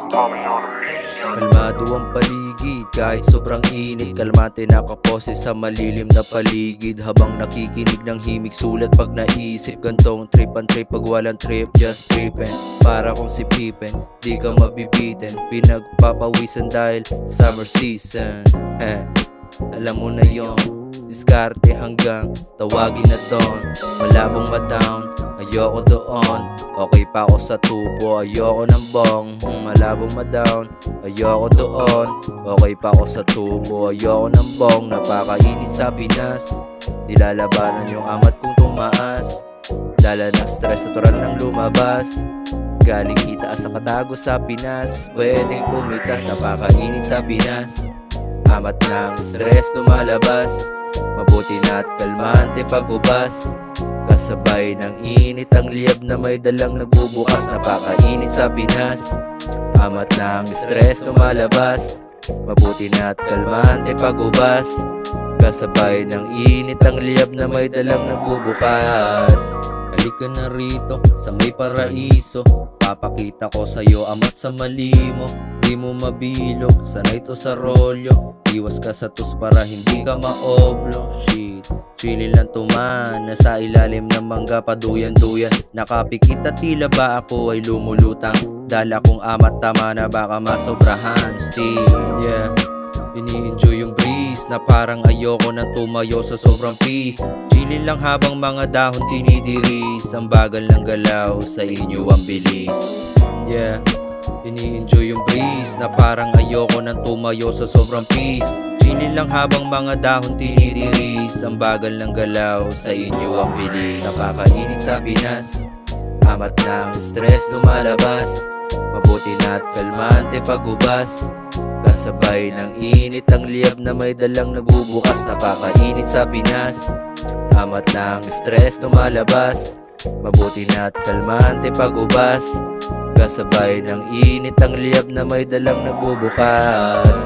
Kalmado ang paligid, kahit sobrang init. Kalmante nakapose sa malilim na paligid, habang nakikinig ng himig sulat pag naisip. Gantong trip and trip pag walang trip, just trippin'. Para kung si Pippen, di ka mabibitin. Pinagpapawisan dahil summer season. Alam mo na yon, diskarte hanggang tawagin na doon. Malabong ma-down, ayoko doon. Okay pa ako sa tubo, ayoko ng bong. Malabong ma-down, ayoko doon. Okay pa ako sa tubo, ayoko ng bong. Napakainit sa Pinas, nilalabanan yung amat kong tumaas. Dala ng stress, natural nang lumabas. Galing kita sa katago sa Pinas, pwedeng pumitas. Napakainit sa Pinas, amat ng stress lumalabas. Mabuti na't kalmante pag-ubas, kasabay ng init ang liyab na may dalang nagbubukas. Napakainit sa Pinas, amat ng stress lumalabas. Mabuti na't kalmante pag-ubas, kasabay ng init ang liyab na may dalang nagbubukas. Halika na rito sa may paraiso, papakita ko sa'yo amat sa mali mo. Di mo mabilog, sanay to sa rolyo. Iwas ka sa tus para hindi ka maoblo. Shit, chillin lang tuman, nasa ilalim ng mangga paduyan-duyan. Nakapikit at tila ba ako ay lumulutang. Dala kong amat tama na baka masobrahan. Still, yeah, ini-enjoy yung breeze na parang ayoko nang tumayo sa sobrang peace. Chillin lang habang mga dahon tinidiris. Ang bagal ng galaw, sa inyo ang bilis. Yeah, ini-enjoy yung breeze na parang ayoko nang tumayo sa sobrang peace. Chillin lang habang mga dahon tinidiris. Ang bagal ng galaw, sa inyo ang bilis. Napakainit sa Pinas, amat ng stress lumalabas. Mabuti na't kalmante pag-ubas, kasabay ng init ang liyab na may dalang nagbubukas. Napakainit sa Pinas, amat ng stress lumalabas. Mabuti na't kalmante pag-ubas, kasabay ng init ang liyab na may dalang nagbubukas.